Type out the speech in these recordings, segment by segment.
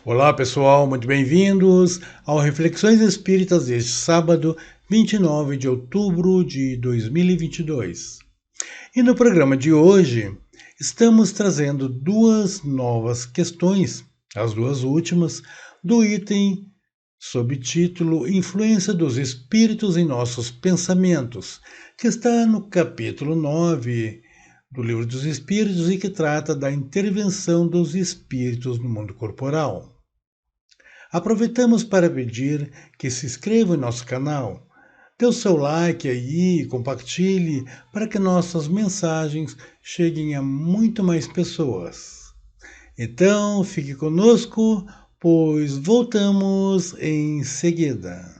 Olá pessoal, muito bem-vindos ao Reflexões Espíritas deste sábado, 29 de outubro de 2022. E no programa de hoje, estamos trazendo duas novas questões, as duas últimas, do item sob título Influência dos Espíritos em Nossos Pensamentos, que está no capítulo 9 do Livro dos Espíritos e que trata da intervenção dos espíritos no mundo corporal. Aproveitamos para pedir que se inscreva em nosso canal, dê o seu like aí, compartilhe para que nossas mensagens cheguem a muito mais pessoas. Então, fique conosco, pois voltamos em seguida.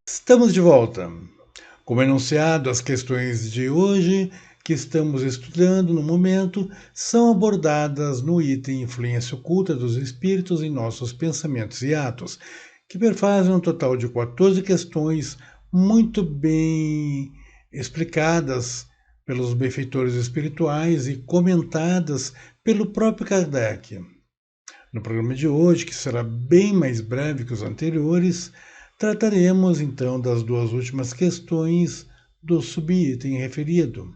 Estamos de volta. Como enunciado, as questões de hoje que estamos estudando no momento são abordadas no item Influência Oculta dos Espíritos em Nossos Pensamentos e Atos, que perfazem um total de 14 questões muito bem explicadas pelos benfeitores espirituais e comentadas pelo próprio Kardec. No programa de hoje, que será bem mais breve que os anteriores, trataremos então das duas últimas questões do subitem referido,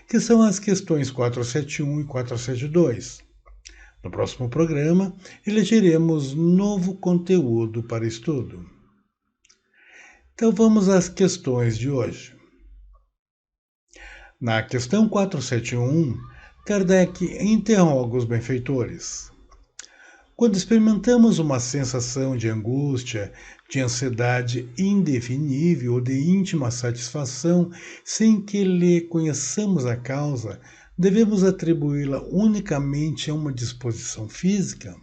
que são as questões 471 e 472. No próximo programa, elegeremos novo conteúdo para estudo. Então vamos às questões de hoje. Na questão 471, Kardec interroga os benfeitores. Quando experimentamos uma sensação de angústia, de ansiedade indefinível ou de íntima satisfação, sem que lhe conheçamos a causa, devemos atribuí-la unicamente a uma disposição física?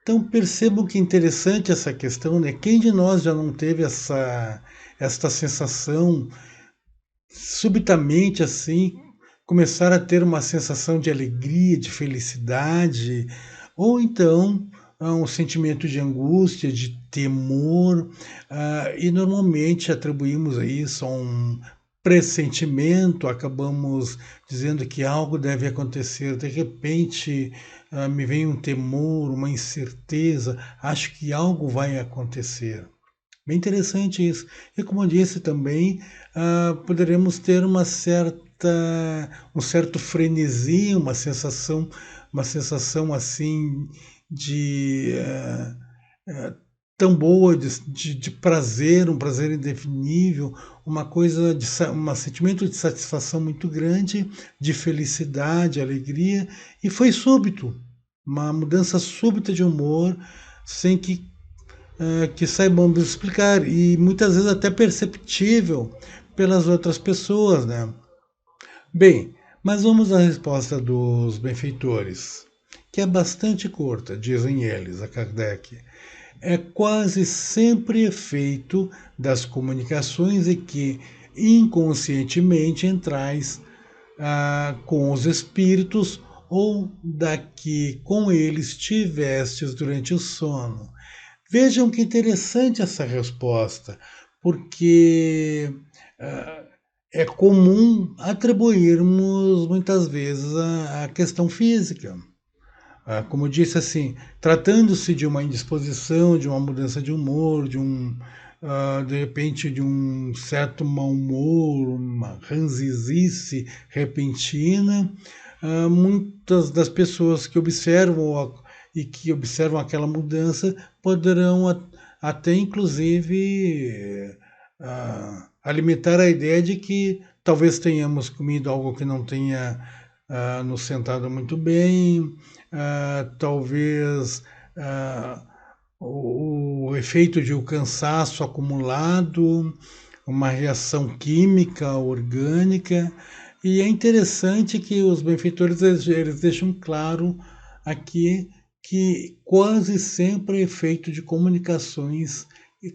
Então percebam que interessante essa questão, né? Quem de nós já não teve esta sensação subitamente assim, começar a ter uma sensação de alegria, de felicidade, ou então um sentimento de angústia, de temor, e normalmente atribuímos a isso a um pressentimento, acabamos dizendo que algo deve acontecer, de repente me vem um temor, uma incerteza, acho que algo vai acontecer. Bem interessante isso. E como eu disse também, poderemos ter um certo frenesi, uma sensação assim de tão boa, de prazer, um prazer indefinível, um sentimento de satisfação muito grande, de felicidade, alegria, e foi súbito, uma mudança súbita de humor, sem que saibamos explicar, e muitas vezes até perceptível pelas outras pessoas, né? Bem, mas vamos à resposta dos benfeitores, que é bastante curta, dizem eles, a Kardec. É quase sempre efeito das comunicações e que inconscientemente entrais com os espíritos ou da que com eles tivestes durante o sono. Vejam que interessante essa resposta, porque é comum atribuirmos muitas vezes a questão física. Como eu disse assim, tratando-se de uma indisposição, de uma mudança de humor, de repente de um certo mau humor, uma ranzizice repentina, muitas das pessoas que observam e que observam aquela mudança poderão até inclusive alimentar a ideia de que talvez tenhamos comido algo que não tenha nos sentado muito bem, talvez o efeito de um cansaço acumulado, uma reação química, orgânica, e é interessante que os benfeitores eles deixam claro aqui que quase sempre é feito de comunicações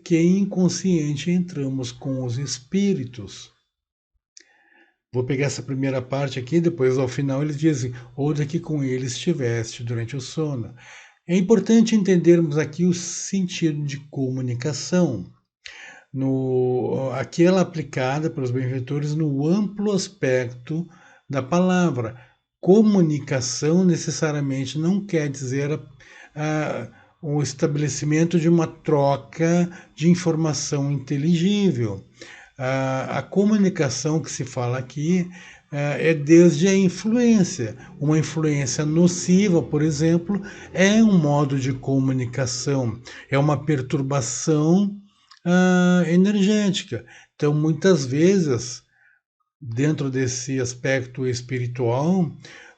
que inconsciente entramos com os espíritos. Vou pegar essa primeira parte aqui, depois ao final eles dizem, onde que com eles estiveste durante o sono. É importante entendermos aqui o sentido de comunicação. Aqui ela é aplicada pelos benfeitores no amplo aspecto da palavra. Comunicação necessariamente não quer dizer o estabelecimento de uma troca de informação inteligível. A comunicação que se fala aqui é desde a influência. Uma influência nociva, por exemplo, é um modo de comunicação, é uma perturbação energética. Então, muitas vezes, dentro desse aspecto espiritual,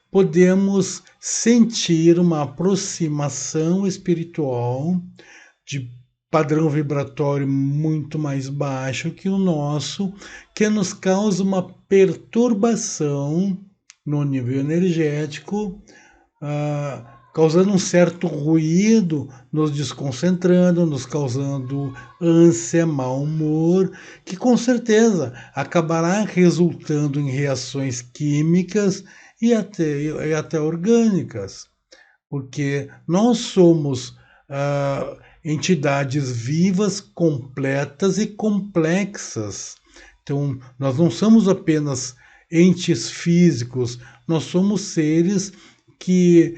podemos sentir uma aproximação espiritual de padrão vibratório muito mais baixo que o nosso, que nos causa uma perturbação no nível energético, causando um certo ruído, nos desconcentrando, nos causando ânsia, mau humor, que com certeza acabará resultando em reações químicas e até orgânicas, porque nós somos entidades vivas, completas e complexas. Então, nós não somos apenas entes físicos, nós somos seres que,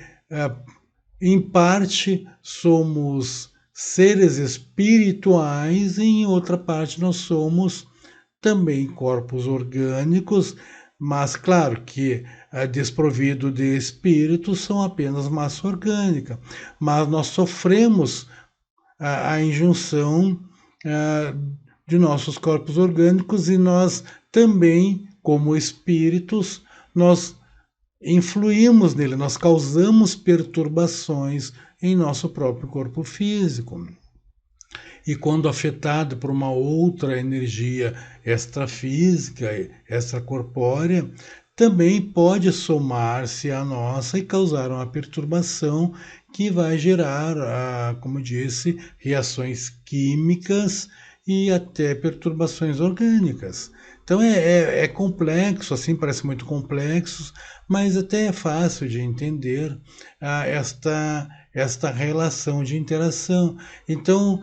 em parte, somos seres espirituais e, em outra parte, nós somos também corpos orgânicos, mas, claro, que desprovido de espírito são apenas massa orgânica. Mas nós sofremos a injunção de nossos corpos orgânicos e nós também, como espíritos, nós influímos nele, nós causamos perturbações em nosso próprio corpo físico. E quando afetado por uma outra energia extrafísica, extracorpórea, também pode somar-se à nossa e causar uma perturbação que vai gerar, como disse, reações químicas e até perturbações orgânicas. Então é complexo, assim, parece muito complexo, mas até é fácil de entender esta relação de interação. Então,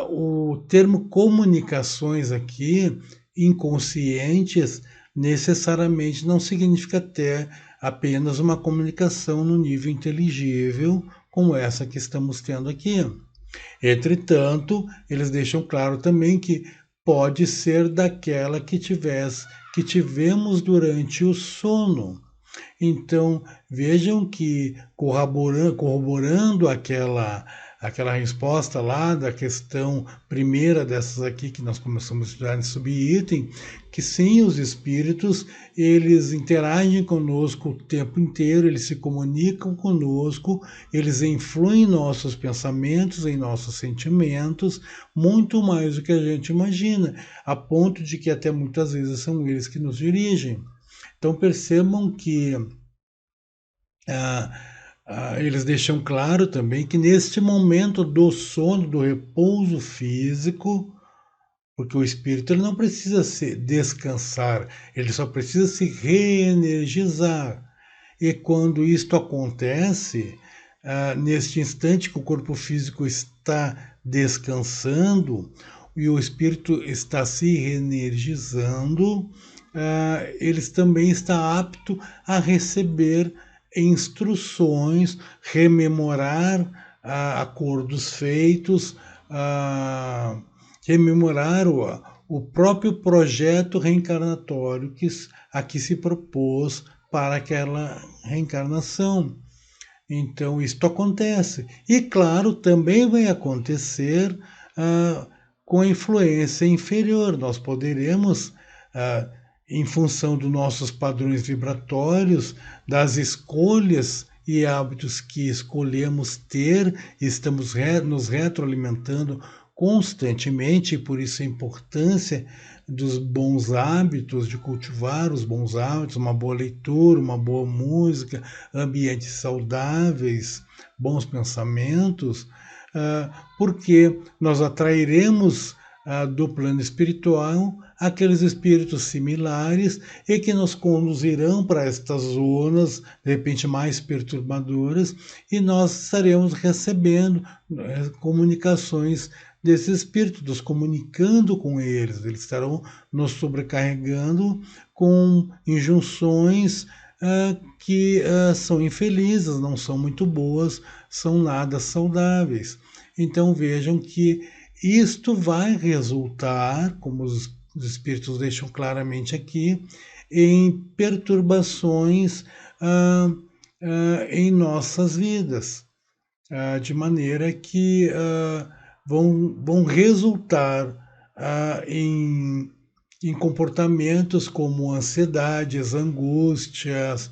o termo comunicações aqui, inconscientes, necessariamente não significa ter apenas uma comunicação no nível inteligível, como essa que estamos tendo aqui. Entretanto, eles deixam claro também que pode ser daquela que tivemos durante o sono. Então, vejam que corroborando aquela resposta lá da questão primeira dessas aqui que nós começamos a estudar nesse subitem, que sim, os espíritos, eles interagem conosco o tempo inteiro, eles se comunicam conosco, eles influem em nossos pensamentos, em nossos sentimentos, muito mais do que a gente imagina, a ponto de que até muitas vezes são eles que nos dirigem. Então percebam que eles deixam claro também que neste momento do sono, do repouso físico, porque o espírito ele não precisa se descansar, ele só precisa se reenergizar. E quando isto acontece, neste instante que o corpo físico está descansando e o espírito está se reenergizando, ele também está apto a receber instruções, rememorar acordos feitos, rememorar o próprio projeto reencarnatório que aqui se propôs para aquela reencarnação. Então, isto acontece. E, claro, também vai acontecer com a influência inferior. Nós poderemos, em função dos nossos padrões vibratórios, das escolhas e hábitos que escolhemos ter, estamos nos retroalimentando constantemente, e por isso a importância dos bons hábitos, de cultivar os bons hábitos, uma boa leitura, uma boa música, ambientes saudáveis, bons pensamentos, porque nós atrairemos do plano espiritual aqueles espíritos similares e que nos conduzirão para estas zonas, de repente mais perturbadoras, e nós estaremos recebendo comunicações desses espíritos, nos comunicando com eles. Eles estarão nos sobrecarregando com injunções que são infelizes, não são muito boas, são nada saudáveis. Então vejam que isto vai resultar, como os espíritos deixam claramente aqui, em perturbações em nossas vidas, de maneira que vão resultar em comportamentos como ansiedades, angústias,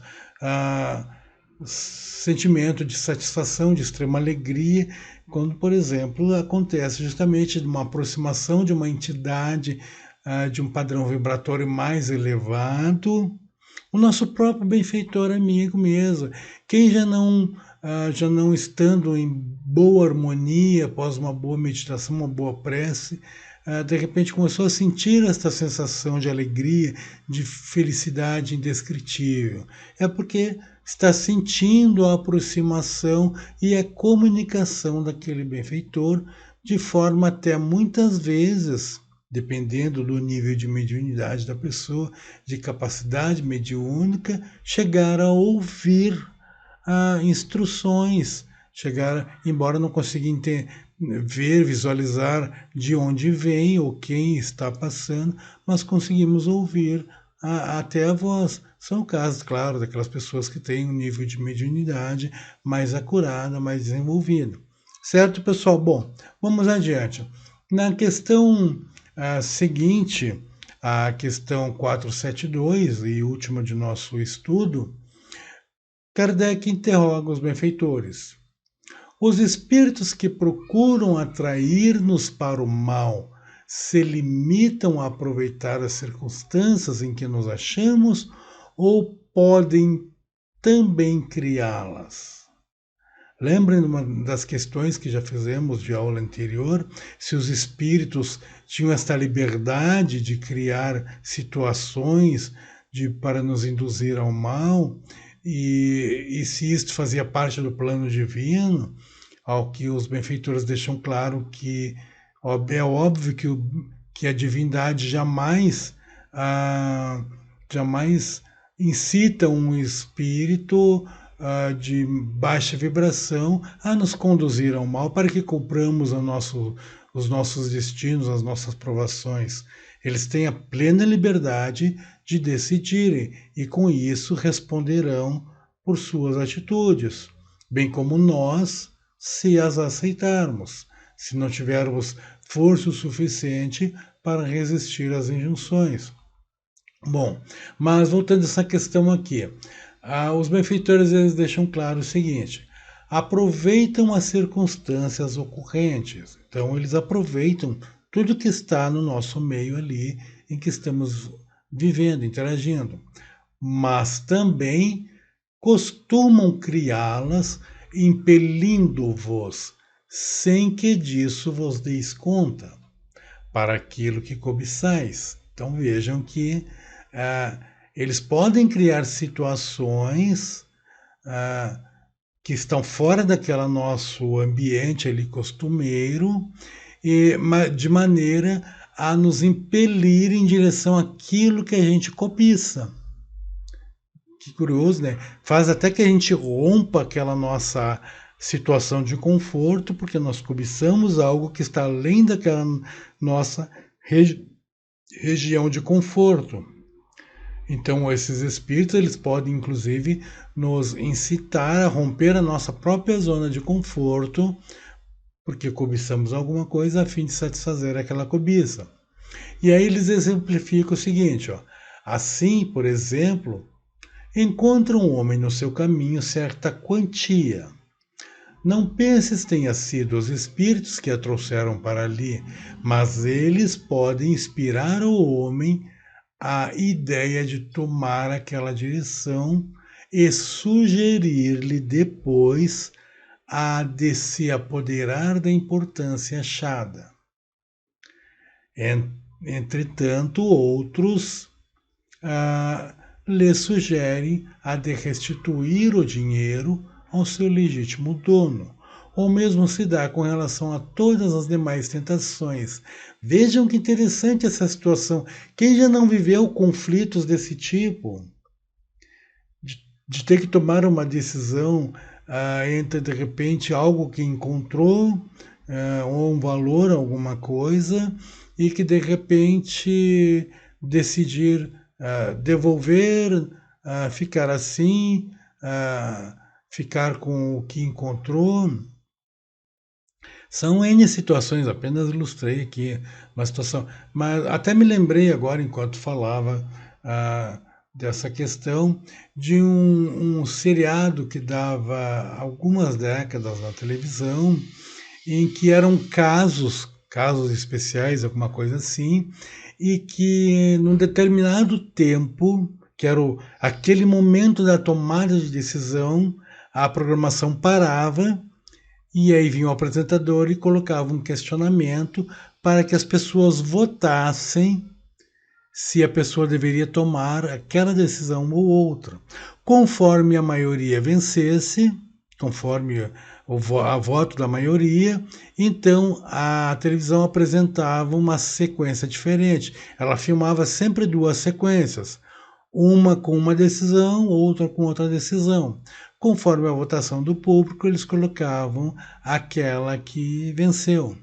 sentimento de satisfação, de extrema alegria, quando, por exemplo, acontece justamente de uma aproximação de uma entidade de um padrão vibratório mais elevado, o nosso próprio benfeitor amigo mesmo. Quem já não estando em boa harmonia, após uma boa meditação, uma boa prece, de repente começou a sentir esta sensação de alegria, de felicidade indescritível. É porque está sentindo a aproximação e a comunicação daquele benfeitor, de forma até muitas vezes, dependendo do nível de mediunidade da pessoa, de capacidade mediúnica, chegar a ouvir instruções, embora não consiga ver, visualizar de onde vem ou quem está passando, mas conseguimos ouvir até a voz. São casos, claro, daquelas pessoas que têm um nível de mediunidade mais acurada, mais desenvolvido. Certo, pessoal? Bom, vamos adiante. Na questão seguinte, a questão 472 e última de nosso estudo, Kardec interroga os benfeitores. Os espíritos que procuram atrair-nos para o mal se limitam a aproveitar as circunstâncias em que nos achamos ou podem também criá-las? Lembrem de uma das questões que já fizemos de aula anterior, se os espíritos tinham esta liberdade de criar situações para nos induzir ao mal, e se isto fazia parte do plano divino, ao que os benfeitores deixam claro que é óbvio que a divindade jamais incita um espírito de baixa vibração a nos conduzir ao mal para que cumpramos os nossos destinos, as nossas provações. Eles têm a plena liberdade de decidirem e com isso responderão por suas atitudes, bem como nós, se as aceitarmos, se não tivermos força o suficiente para resistir às injunções. Bom, mas voltando a essa questão aqui, os benfeitores eles deixam claro o seguinte: aproveitam as circunstâncias ocorrentes. Então eles aproveitam tudo que está no nosso meio ali, em que estamos vivendo, interagindo, mas também costumam criá-las, impelindo-vos, sem que disso vos deis conta, para aquilo que cobiçais. Então vejam que eles podem criar situações que estão fora daquele nosso ambiente ali costumeiro, de maneira a nos impelir em direção àquilo que a gente cobiça. Que curioso, né? Faz até que a gente rompa aquela nossa situação de conforto, porque nós cobiçamos algo que está além daquela nossa região de conforto. Então, esses espíritos eles podem, inclusive, nos incitar a romper a nossa própria zona de conforto, porque cobiçamos alguma coisa a fim de satisfazer aquela cobiça. E aí eles exemplificam o seguinte, assim, por exemplo, encontra um homem no seu caminho certa quantia. Não penses tenha sido os espíritos que a trouxeram para ali, mas eles podem inspirar o homem a ideia de tomar aquela direção e sugerir-lhe depois a de se apoderar da importância achada. Entretanto, outros lhe sugerem a de restituir o dinheiro ao seu legítimo dono, ou mesmo se dá com relação a todas as demais tentações. Vejam que interessante essa situação. Quem já não viveu conflitos desse tipo? De ter que tomar uma decisão entre, de repente, algo que encontrou, ou um valor, alguma coisa, e que, de repente, decidir devolver, ficar assim, ficar com o que encontrou. São N situações, apenas ilustrei aqui uma situação. Mas até me lembrei agora, enquanto falava dessa questão, de um seriado que dava algumas décadas na televisão, em que eram casos especiais, alguma coisa assim, e que num determinado tempo, que era aquele momento da tomada de decisão, a programação parava e aí vinha o apresentador e colocava um questionamento para que as pessoas votassem se a pessoa deveria tomar aquela decisão ou outra. Conforme a maioria vencesse, conforme a voto da maioria, então a televisão apresentava uma sequência diferente. Ela filmava sempre duas sequências, uma com uma decisão, outra com outra decisão. Conforme a votação do público, eles colocavam aquela que venceu.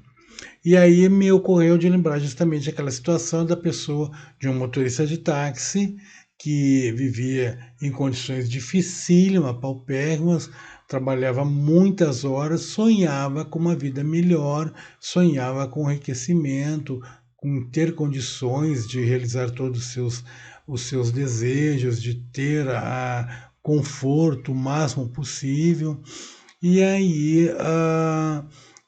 E aí me ocorreu de lembrar justamente aquela situação da pessoa, de um motorista de táxi, que vivia em condições dificílimas, paupérrimas, trabalhava muitas horas, sonhava com uma vida melhor, sonhava com enriquecimento, com ter condições de realizar todos os seus desejos, de ter conforto o máximo possível. E aí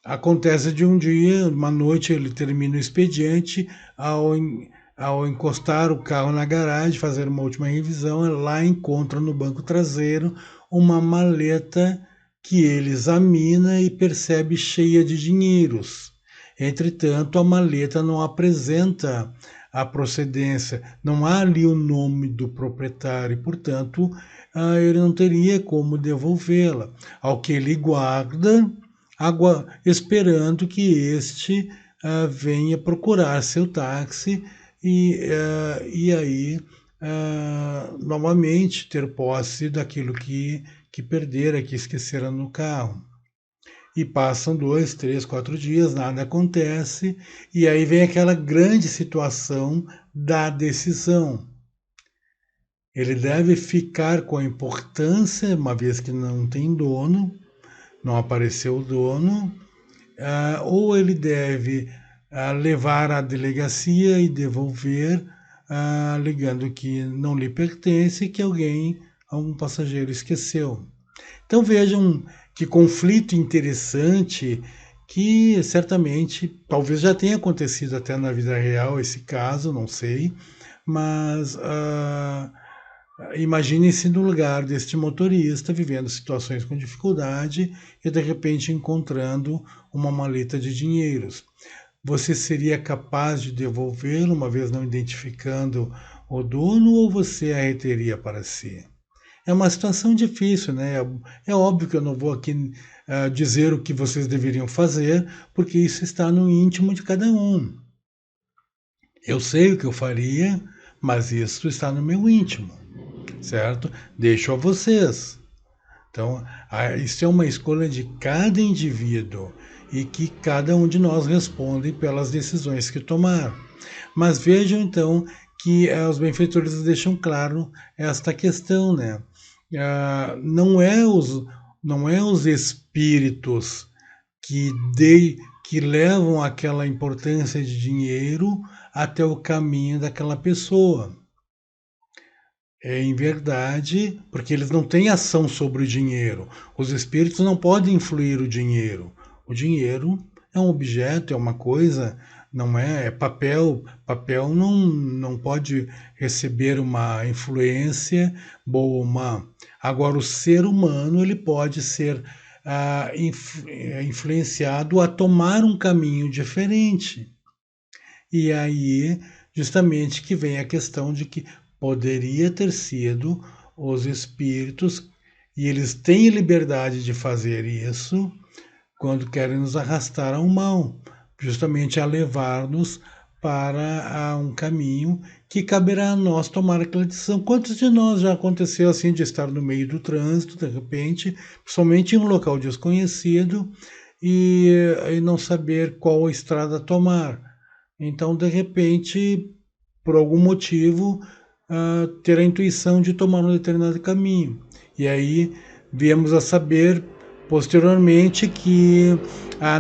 acontece de um dia, uma noite, ele termina o expediente, ao encostar o carro na garagem, fazer uma última revisão, lá encontra no banco traseiro uma maleta que ele examina e percebe cheia de dinheiros. Entretanto, a maleta não apresenta a procedência, não há ali o nome do proprietário, portanto, ele não teria como devolvê-la. Ao que ele guarda, esperando que este venha procurar seu táxi e aí novamente ter posse daquilo que perdera, que esquecera no carro. E passam 2, 3, 4 dias, nada acontece, e aí vem aquela grande situação da decisão. Ele deve ficar com a importância, uma vez que não tem dono, não apareceu o dono, ou ele deve levar à delegacia e devolver, alegando que não lhe pertence e que algum passageiro esqueceu. Então vejam que conflito interessante, que certamente, talvez já tenha acontecido até na vida real esse caso, não sei, mas imagine-se no lugar deste motorista vivendo situações com dificuldade e de repente encontrando uma maleta de dinheiros. Você seria capaz de devolvê-lo uma vez não identificando o dono ou você a reteria para si? É uma situação difícil, né? É óbvio que eu não vou aqui dizer o que vocês deveriam fazer, porque isso está no íntimo de cada um. Eu sei o que eu faria, mas isso está no meu íntimo, certo? Deixo a vocês. Então, isso é uma escolha de cada indivíduo e que cada um de nós responde pelas decisões que tomar. Mas vejam então que os benfeitores deixam claro esta questão, né? Não é os espíritos que levam aquela importância de dinheiro até o caminho daquela pessoa. em verdade, porque eles não têm ação sobre o dinheiro. Os espíritos não podem influir o dinheiro. O dinheiro é um objeto, é uma coisa, não é papel. Papel não pode receber uma influência boa ou má. Agora, o ser humano ele pode ser influenciado a tomar um caminho diferente. E aí, justamente que vem a questão de que poderia ter sido os espíritos, e eles têm liberdade de fazer isso quando querem nos arrastar ao mal, justamente a levar-nos para um caminho que caberá a nós tomar aquela decisão. Quantos de nós já aconteceu assim de estar no meio do trânsito, de repente, somente em um local desconhecido, e não saber qual estrada tomar? Então, de repente, por algum motivo, ter a intuição de tomar um determinado caminho. E aí viemos a saber posteriormente que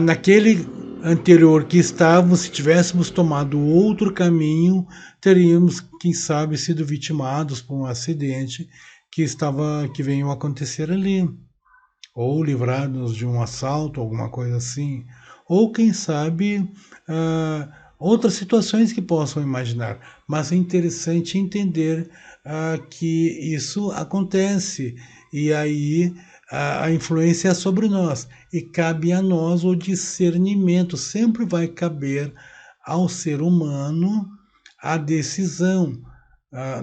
naquele anterior que estávamos, se tivéssemos tomado outro caminho, teríamos, quem sabe, sido vitimados por um acidente que veio a acontecer ali, ou livrados de um assalto, alguma coisa assim, ou quem sabe outras situações que possam imaginar. Mas é interessante entender que isso acontece e aí a influência é sobre nós e cabe a nós o discernimento. Sempre vai caber ao ser humano a decisão.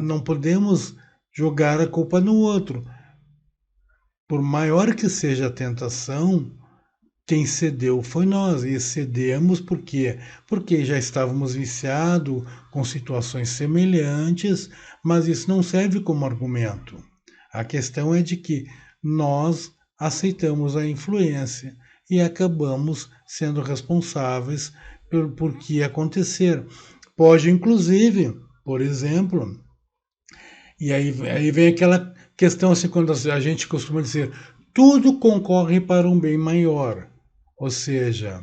Não podemos jogar a culpa no outro. Por maior que seja a tentação, quem cedeu foi nós, e cedemos por quê? Porque já estávamos viciados com situações semelhantes, mas isso não serve como argumento. A questão é de que nós aceitamos a influência e acabamos sendo responsáveis por que acontecer. Pode, inclusive, por exemplo, e aí vem aquela questão assim, quando a gente costuma dizer, tudo concorre para um bem maior. Ou seja,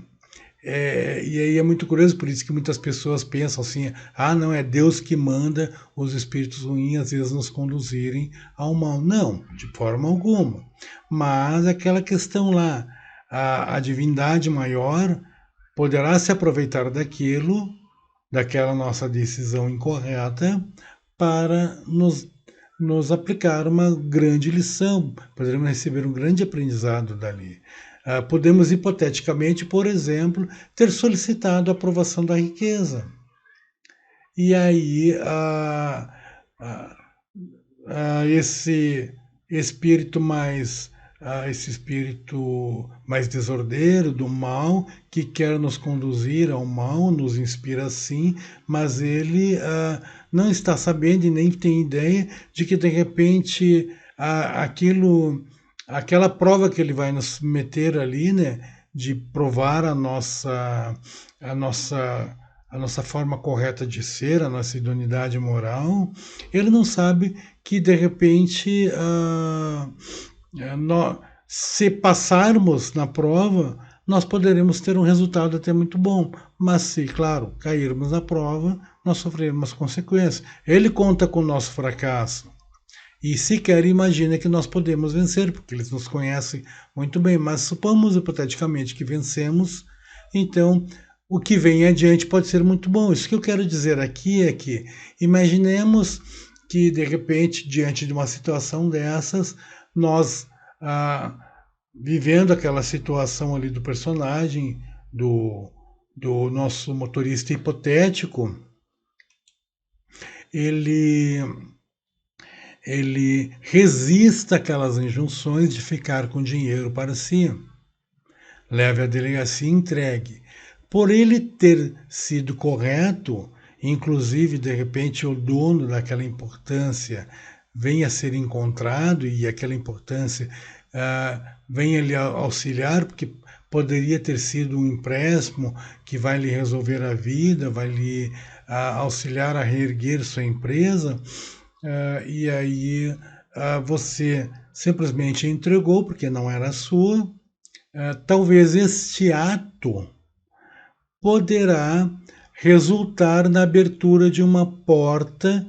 e aí é muito curioso, por isso que muitas pessoas pensam assim, não, é Deus que manda os espíritos ruins às vezes nos conduzirem ao mal. Não, de forma alguma. Mas aquela questão lá, a divindade maior poderá se aproveitar daquilo, daquela nossa decisão incorreta, para nos aplicar uma grande lição, poderemos receber um grande aprendizado dali. Podemos, hipoteticamente, por exemplo, ter solicitado a aprovação da riqueza. E aí, esse espírito esse espírito mais desordeiro do mal, que quer nos conduzir ao mal, nos inspira sim, mas ele não está sabendo e nem tem ideia de que de repente aquela prova que ele vai nos meter ali, né, de provar a nossa a nossa forma correta de ser, a nossa idoneidade moral, ele não sabe que de repente se passarmos na prova, nós poderemos ter um resultado até muito bom. Mas se, claro, cairmos na prova, nós sofreremos consequências. Ele conta com o nosso fracasso. E sequer imagina que nós podemos vencer, porque eles nos conhecem muito bem. Mas supomos hipoteticamente que vencemos, então o que vem adiante pode ser muito bom. Isso que eu quero dizer aqui é que imaginemos que, de repente, diante de uma situação dessas, nós, vivendo aquela situação ali do personagem, do nosso motorista hipotético, ele resista àquelas injunções de ficar com dinheiro para si, leve à delegacia e entregue. Por ele ter sido correto, inclusive, de repente, o dono daquela importância venha a ser encontrado e aquela importância venha lhe auxiliar, porque poderia ter sido um empréstimo que vai lhe resolver a vida, vai lhe auxiliar a reerguer sua empresa, e aí você simplesmente entregou porque não era sua. Talvez este ato poderá resultar na abertura de uma porta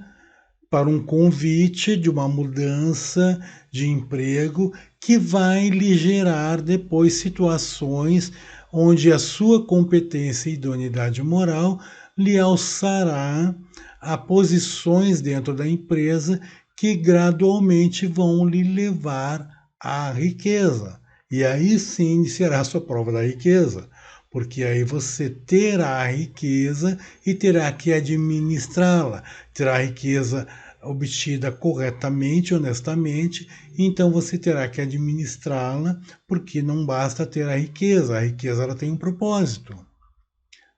para um convite de uma mudança de emprego que vai lhe gerar depois situações onde a sua competência e idoneidade moral lhe alçará a posições dentro da empresa que gradualmente vão lhe levar à riqueza. E aí sim será a sua prova da riqueza, porque aí você terá a riqueza e terá que administrá-la, terá a riqueza obtida corretamente, honestamente, então você terá que administrá-la, porque não basta ter a riqueza ela tem um propósito.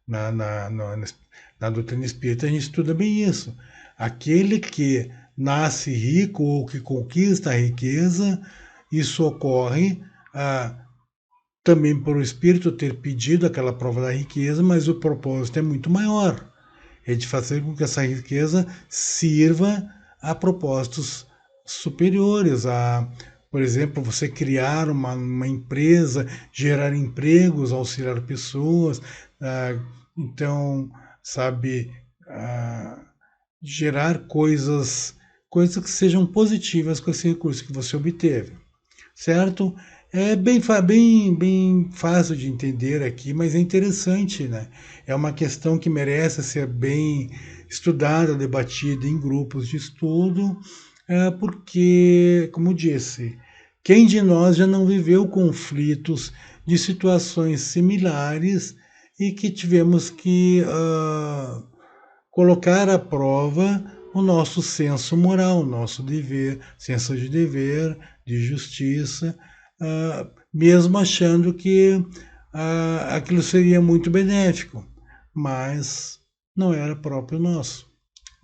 Na, na, na, na doutrina espírita a gente estuda bem isso. Aquele que nasce rico ou que conquista a riqueza, isso ocorre também por o espírito ter pedido aquela prova da riqueza, mas o propósito é muito maior. É de fazer com que essa riqueza sirva a propósitos superiores, por exemplo, você criar uma empresa, gerar empregos, auxiliar pessoas, então, sabe, gerar coisas que sejam positivas com esse recurso que você obteve, certo? É bem fácil de entender aqui, mas é interessante, né? É uma questão que merece ser bem estudada, debatida em grupos de estudo, porque, como disse, quem de nós já não viveu conflitos de situações similares e que tivemos que colocar à prova o nosso senso moral, o nosso dever, senso de dever, de justiça, mesmo achando que aquilo seria muito benéfico, mas não era próprio nosso,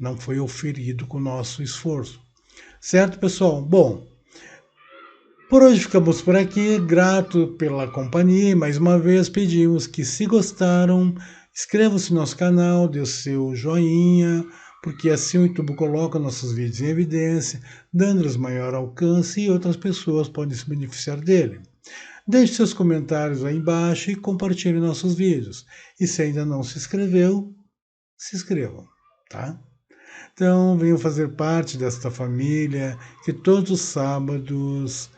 não foi oferido com o nosso esforço. Certo, pessoal? Bom, por hoje ficamos por aqui, grato pela companhia. Mais uma vez pedimos que, se gostaram, inscrevam-se no nosso canal, dê o seu joinha, porque assim o YouTube coloca nossos vídeos em evidência, dando-lhes maior alcance e outras pessoas podem se beneficiar dele. Deixe seus comentários aí embaixo e compartilhe nossos vídeos. E se ainda não se inscreveu, se inscrevam, tá? Então, venham fazer parte desta família, que todos os sábados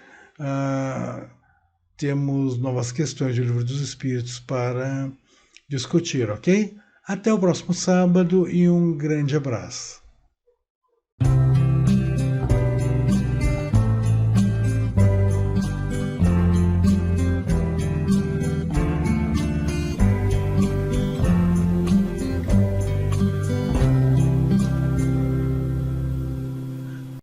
temos novas questões do Livro dos Espíritos para discutir, ok? Até o próximo sábado e um grande abraço.